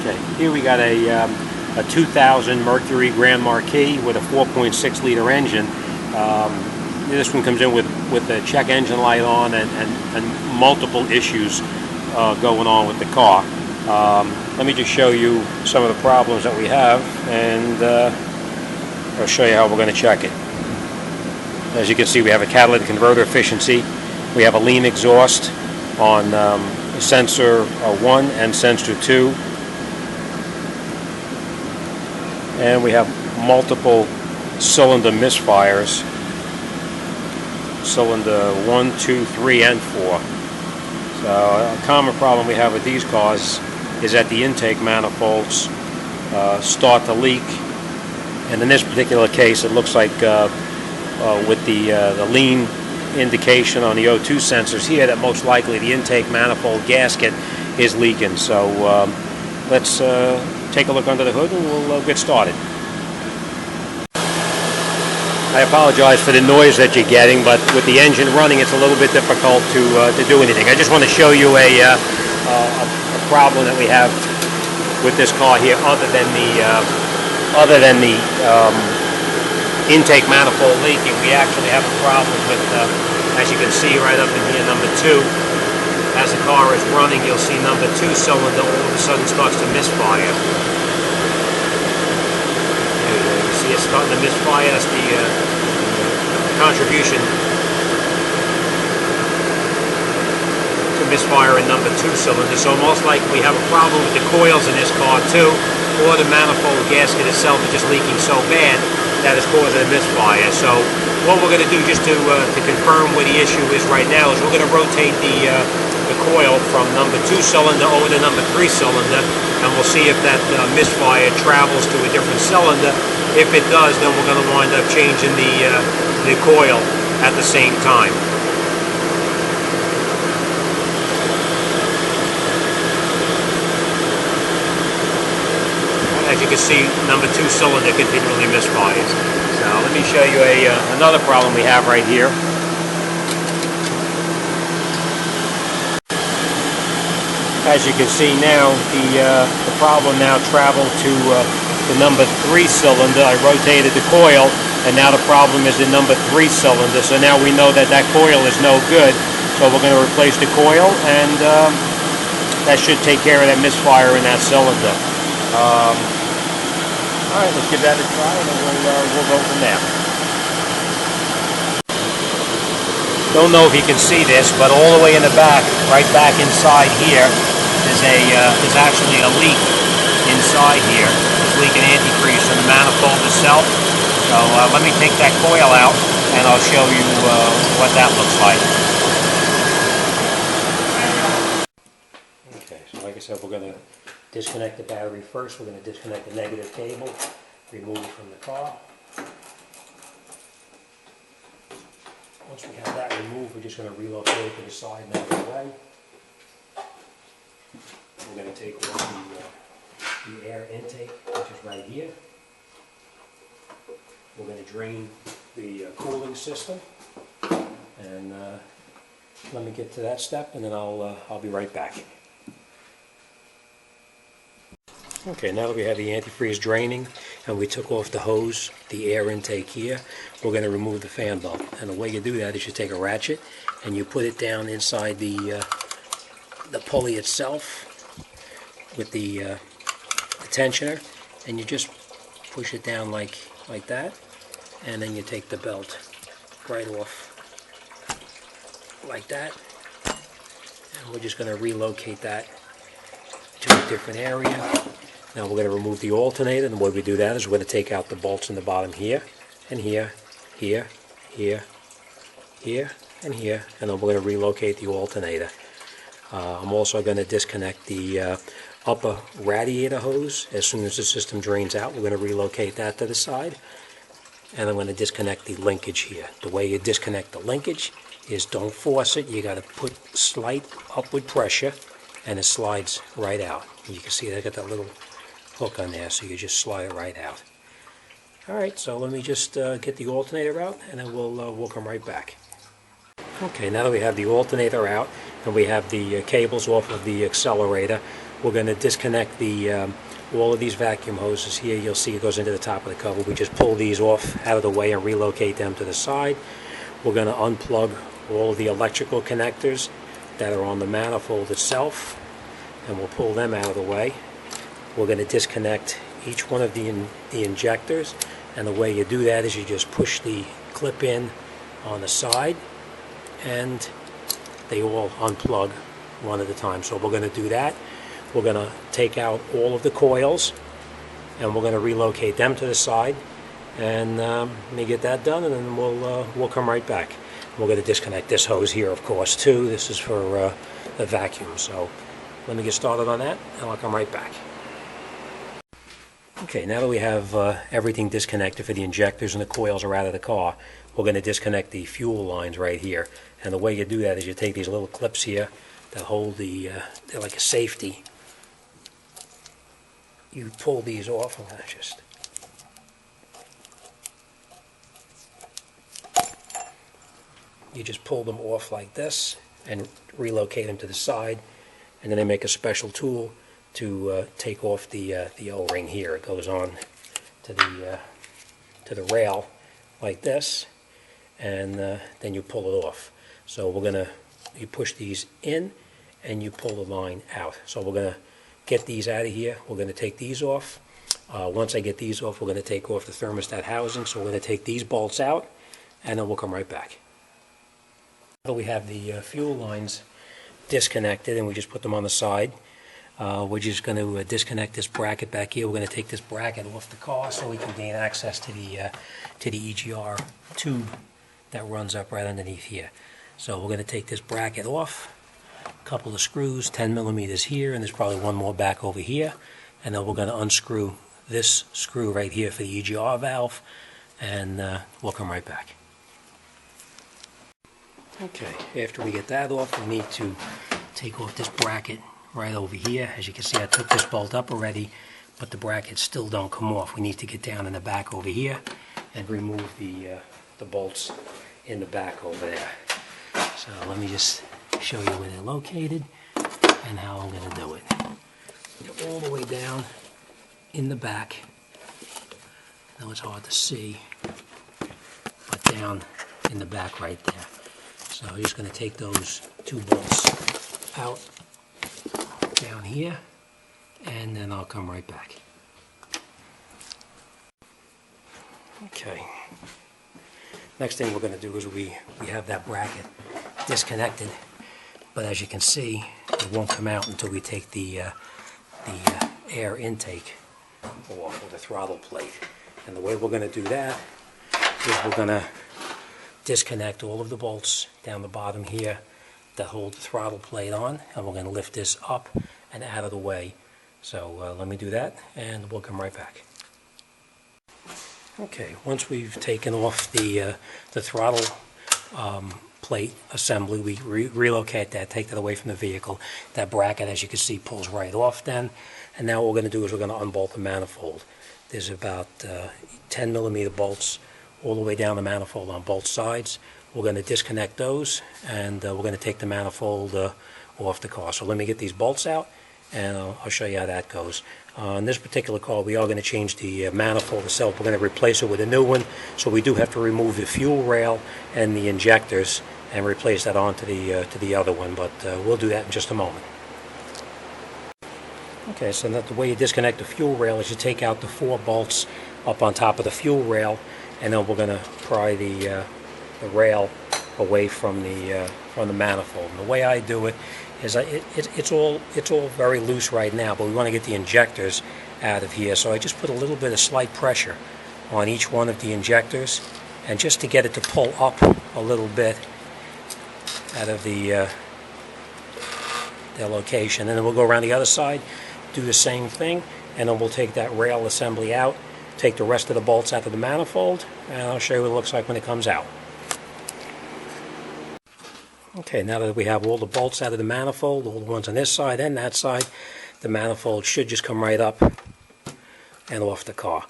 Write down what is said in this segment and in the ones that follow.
Okay, here we got a 2000 Mercury Grand Marque with a 4.6 liter engine. This one comes in with the check engine light on and multiple issues going on with the car. Let me just show you some of the problems that we have, and I'll show you how we're going to check it. As you can see, we have a catalytic converter efficiency. We have a lean exhaust on sensor 1 and sensor 2. And we have multiple cylinder misfires. Cylinder 1, 2, 3, and 4. So a common problem we have with these cars is that the intake manifolds start to leak. And in this particular case, it looks like with the lean indication on the O2 sensors here that most likely the intake manifold gasket is leaking. So let's take a look under the hood and we'll get started. I apologize for the noise that you're getting, but with the engine running, it's a little bit difficult to do anything. I just want to show you a problem that we have with this car here, other than the intake manifold leaking. We actually have a problem with, as you can see right up in here, number 2. As the car is running, you'll see number 2 cylinder all of a sudden starts to misfire. See, it's starting to misfire. That's the contribution to misfire in number 2 cylinder. So most likely we have a problem with the coils in this car too, or the manifold gasket itself is just leaking so bad that it's causing a misfire. So what we're going to do, just to confirm where the issue is right now, is we're going to rotate the coil from number 2 cylinder over to number 3 cylinder, and we'll see if that misfire travels to a different cylinder. If it does, then we're going to wind up changing the coil at the same time. As you can see, number 2 cylinder continually misfires. So let me show you another problem we have right here. As you can see now, the problem now traveled to the number 3 cylinder. I rotated the coil, and now the problem is the number 3 cylinder. So now we know that that coil is no good. So we're going to replace the coil, and that should take care of that misfire in that cylinder. All right, let's give that a try, and then we'll go from there. Don't know if you can see this, but all the way in the back, right back inside here, is actually a leak inside here. It's leaking antifreeze from the manifold itself. So let me take that coil out, and I'll show you what that looks like. Okay, so like I said, we're going to disconnect the battery first. We're going to disconnect the negative cable, remove it from the car. Once we have that removed, we're just going to relocate it to the side and out of the way. We're going to take off the air intake, which is right here. We're going to drain the cooling system, and let me get to that step, and then I'll be right back. Okay, now that we have the antifreeze draining and we took off the hose, the air intake here, we're going to remove the fan belt. And the way you do that is you take a ratchet and you put it down inside the pulley itself with the tensioner, and you just push it down like that, and then you take the belt right off like that, and we're just going to relocate that to a different area. Now we're going to remove the alternator, and the way we do that is we're going to take out the bolts in the bottom here, and here, here, here, here, and here, and then we're going to relocate the alternator. I'm also going to disconnect the upper radiator hose. As soon as the system drains out, we're going to relocate that to the side, and I'm going to disconnect the linkage here. The way you disconnect the linkage is don't force it. You got to put slight upward pressure, and it slides right out. You can see I got that little hook on there, so you just slide it right out. Alright, so let me just get the alternator out, and then we'll come right back. Okay, now that we have the alternator out and we have the cables off of the accelerator, we're going to disconnect the all of these vacuum hoses here. You'll see it goes into the top of the cover. We just pull these off out of the way and relocate them to the side. We're going to unplug all of the electrical connectors that are on the manifold itself, and we'll pull them out of the way. We're going to disconnect each one of the injectors, and the way you do that is you just push the clip in on the side and they all unplug one at a time. So we're going to do that. We're going to take out all of the coils and we're going to relocate them to the side, and let me get that done, and then we'll come right back. We're going to disconnect this hose here, of course, too. This is for the vacuum. So let me get started on that and I'll come right back. Okay, now that we have everything disconnected for the injectors and the coils are out of the car, we're going to disconnect the fuel lines right here. And the way you do that is you take these little clips here that hold the, they're like a safety. You pull these off, and you just pull them off like this and relocate them to the side, and then they make a special tool to take off the O-ring here. It goes on to the rail like this, and then you pull it off. So you push these in and you pull the line out. So we're gonna get these out of here. We're gonna take these off. Once I get these off, we're gonna take off the thermostat housing. So we're gonna take these bolts out, and then we'll come right back. So we have the fuel lines disconnected, and we just put them on the side. We're just going to disconnect this bracket back here. We're going to take this bracket off the car so we can gain access to the EGR tube that runs up right underneath here. So we're going to take this bracket off, a couple of screws, 10 millimeters here, and there's probably one more back over here. And then we're going to unscrew this screw right here for the EGR valve, and we'll come right back. Okay, after we get that off, we need to take off this bracket right over here. As you can see, I took this bolt up already, but the brackets still don't come off. We need to get down in the back over here and remove the bolts in the back over there. So let me just show you where they're located and how I'm going to do it. They're all the way down in the back. I know it's hard to see, but down in the back right there. So I'm just going to take those two bolts out down here, and then I'll come right back. Okay. Next thing we're going to do is we have that bracket disconnected, but as you can see, it won't come out until we take the air intake off of the throttle plate. And the way we're going to do that is we're going to disconnect all of the bolts down the bottom here that hold the throttle plate on, and we're going to lift this up and out of the way. So let me do that and we'll come right back. Okay, once we've taken off the throttle plate assembly, we relocate that, take that away from the vehicle. That bracket, as you can see, pulls right off then. And now what we're going to do is we're going to unbolt the manifold. There's about 10 millimeter bolts all the way down the manifold on both sides. We're going to disconnect those, and we're going to take the manifold off the car. So let me get these bolts out, and I'll show you how that goes. On this particular car, we are going to change the manifold itself. We're going to replace it with a new one, so we do have to remove the fuel rail and the injectors and replace that onto the other one, but we'll do that in just a moment. Okay, so the way you disconnect the fuel rail is you take out the 4 bolts up on top of the fuel rail, and then we're going to pry the rail away from the manifold. And the way I do it is it's all very loose right now, but we want to get the injectors out of here. So I just put a little bit of slight pressure on each one of the injectors, and just to get it to pull up a little bit out of their location. And then we'll go around the other side, do the same thing, and then we'll take that rail assembly out, take the rest of the bolts out of the manifold, and I'll show you what it looks like when it comes out. Okay, now that we have all the bolts out of the manifold, all the ones on this side and that side, the manifold should just come right up and off the car.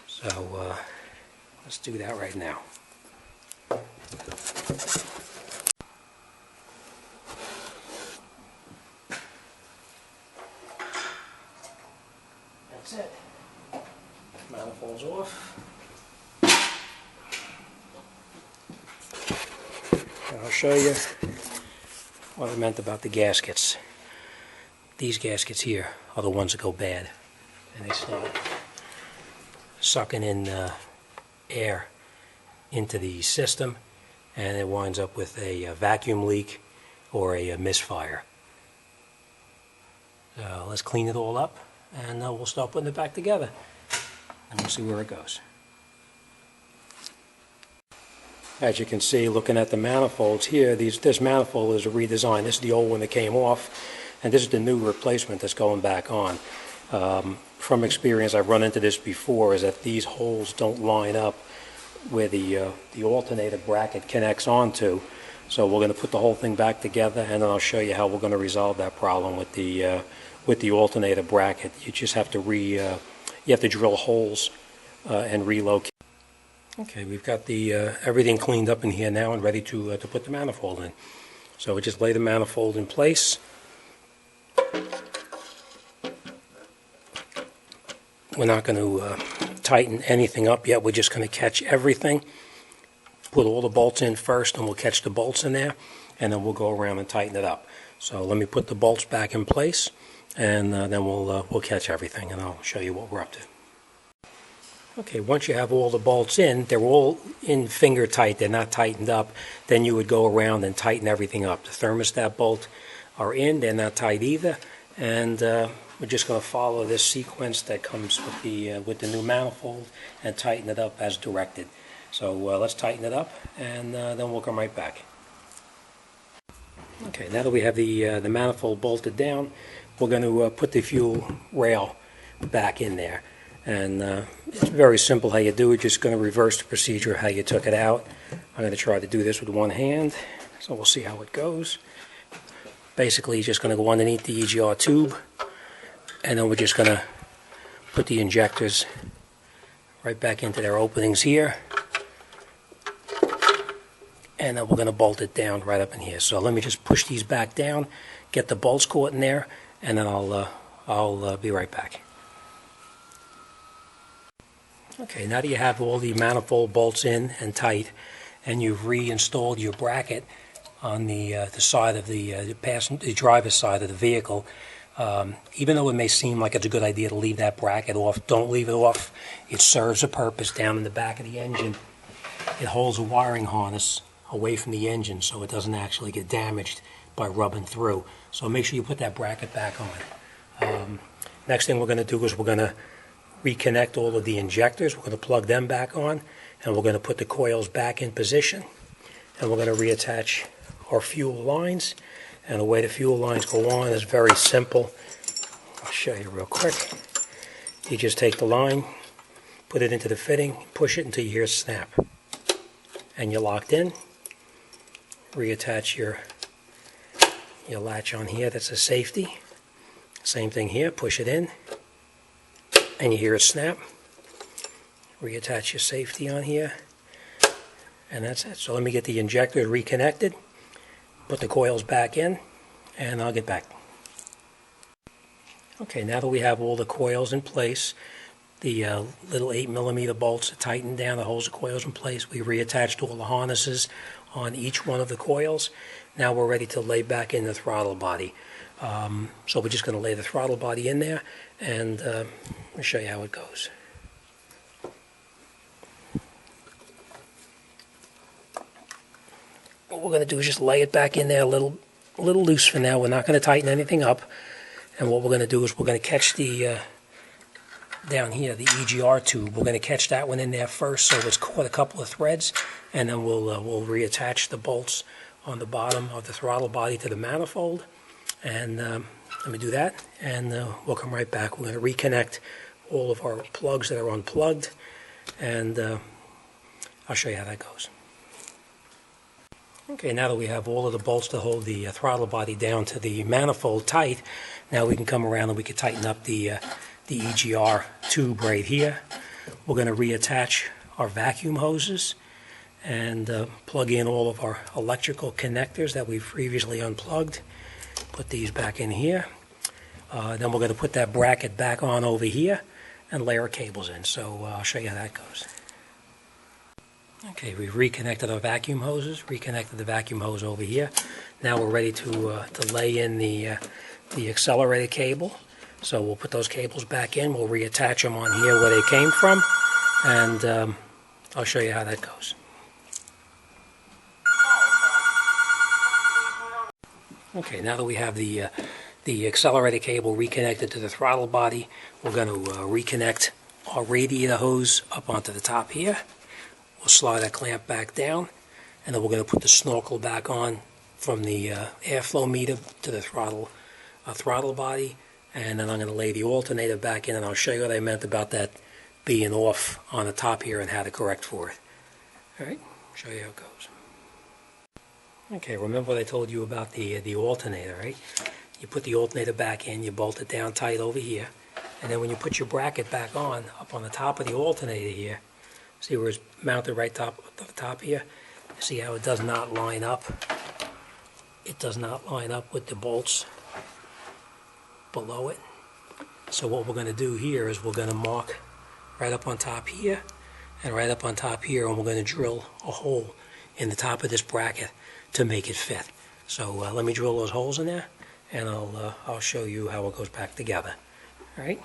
So let's do that right now. That's it. Manifold's off. And I'll show you what I meant about the gaskets. These gaskets here are the ones that go bad, and they start sucking in air into the system, and it winds up with a vacuum leak or a misfire. So let's clean it all up, and we'll start putting it back together, and we'll see where it goes. As you can see, looking at the manifolds here, this manifold is a redesign. This is the old one that came off, and this is the new replacement that's going back on. From experience, I've run into this before, is that these holes don't line up where the alternator bracket connects onto. So we're going to put the whole thing back together, and then I'll show you how we're going to resolve that problem with the alternator bracket. You just have to you have to drill holes and relocate. Okay, we've got the everything cleaned up in here now and ready to put the manifold in. So we just lay the manifold in place. We're not going to tighten anything up yet. We're just going to catch everything. Put all the bolts in first, and we'll catch the bolts in there, and then we'll go around and tighten it up. So let me put the bolts back in place, and then we'll catch everything, and I'll show you what we're up to. Okay, once you have all the bolts in, they're all in finger tight, they're not tightened up, then you would go around and tighten everything up. The thermostat bolt are in, they're not tight either, and we're just going to follow this sequence that comes with the new manifold and tighten it up as directed. So let's tighten it up, and then we'll come right back. Okay, now that we have the manifold bolted down, we're going to put the fuel rail back in there. And it's very simple how you do it. Just going to reverse the procedure how you took it out. I'm going to try to do this with one hand, so we'll see how it goes. Basically, you're just going to go underneath the EGR tube, and then we're just going to put the injectors right back into their openings here, and then we're going to bolt it down right up in here. So let me just push these back down, get the bolts caught in there, and then I'll be right back. Okay, now that you have all the manifold bolts in and tight, and you've reinstalled your bracket on the side of the driver's side of the vehicle, even though it may seem like it's a good idea to leave that bracket off, don't leave it off. It serves a purpose down in the back of the engine. It holds a wiring harness away from the engine so it doesn't actually get damaged by rubbing through. So make sure you put that bracket back on. Next thing we're going to do is we're going to reconnect all of the injectors. We're going to plug them back on, and we're going to put the coils back in position, and we're going to reattach our fuel lines. And the way the fuel lines go on is very simple. I'll show you real quick. You just take the line, put it into the fitting, push it until you hear a snap, and you're locked in. Reattach your latch on here. That's a safety. Same thing here. Push it in, and you hear it snap. Reattach your safety on here, and that's it. So let me get the injector reconnected, put the coils back in, and I'll get back. Okay, now that we have all the coils in place, the little 8mm bolts are tightened down, the holds the coils in place. We reattached all the harnesses on each one of the coils. Now we're ready to lay back in the throttle body. So we're just going to lay the throttle body in there, and I'll show you how it goes. What we're going to do is just lay it back in there a little loose for now. We're not going to tighten anything up. And what we're going to do is we're going to catch the, down here, the EGR tube. We're going to catch that one in there first so it's caught a couple of threads. And then we'll reattach the bolts on the bottom of the throttle body to the manifold. And let me do that, and we'll come right back. We're going to reconnect all of our plugs that are unplugged, and I'll show you how that goes. Okay, now that we have all of the bolts to hold the throttle body down to the manifold tight, now we can come around and we can tighten up the EGR tube right here. We're going to reattach our vacuum hoses and plug in all of our electrical connectors that we've previously unplugged. Put these back in here. Then we're going to put that bracket back on over here, and lay our cables in. So I'll show you how that goes. Okay, we've reconnected our vacuum hoses, reconnected the vacuum hose over here. Now we're ready to lay in the accelerator cable. So we'll put those cables back in, we'll reattach them on here where they came from, and I'll show you how that goes. Okay, now that we have the accelerator cable reconnected to the throttle body, we're going to reconnect our radiator hose up onto the top here. We'll slide that clamp back down, and then we're going to put the snorkel back on from the airflow meter to the throttle body, and then I'm going to lay the alternator back in, and I'll show you what I meant about that being off on the top here and how to correct for it. Alright, show you how it goes. Okay, remember what I told you about the alternator, right? You put the alternator back in, you bolt it down tight over here, and then when you put your bracket back on, up on the top of the alternator here, see where it's mounted right to the top here? See how it does not line up? It does not line up with the bolts below it. So what we're going to do here is we're going to mark right up on top here and right up on top here, and we're going to drill a hole in the top of this bracket to make it fit. So let me drill those holes in there, and I'll show you how it goes back together. All right.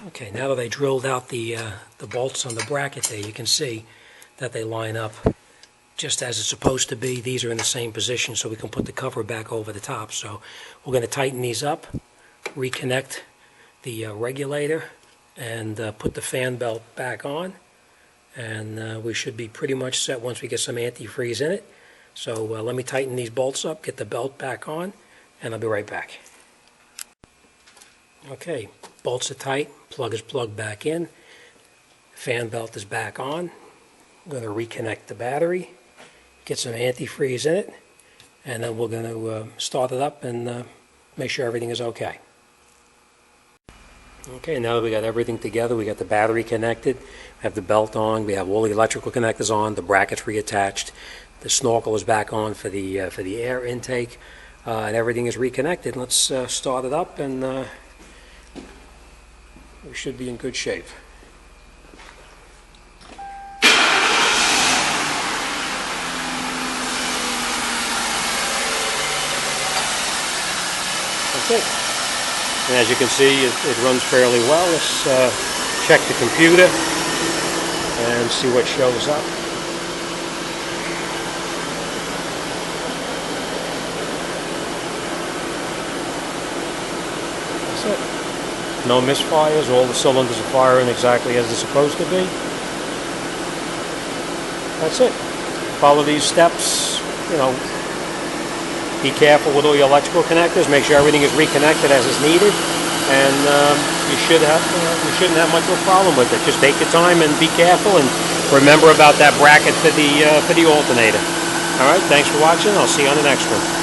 Okay, now that I drilled out the bolts on the bracket there, you can see that they line up just as it's supposed to be. These are in the same position, so we can put the cover back over the top. So we're going to tighten these up, reconnect the regulator, and put the fan belt back on. And we should be pretty much set once we get some antifreeze in it. So let me tighten these bolts up, get the belt back on, and I'll be right back. Okay, bolts are tight, plug is plugged back in, fan belt is back on. I'm going to reconnect the battery, get some antifreeze in it, and then we're going to start it up and make sure everything is okay. Okay, now that we got everything together, we got the battery connected, we have the belt on, we have all the electrical connectors on, the brackets reattached, the snorkel is back on for the air intake, and everything is reconnected. Let's start it up, and we should be in good shape. That's it. And as you can see, it runs fairly well. Let's check the computer and see what shows up. That's it. No misfires. All the cylinders are firing exactly as they're supposed to be. That's it. Follow these steps, you know. Be careful with all your electrical connectors. Make sure everything is reconnected as is needed, and you shouldn't have much of a problem with it. Just take your time and be careful, and remember about that bracket for the alternator. All right, thanks for watching. I'll see you on the next one.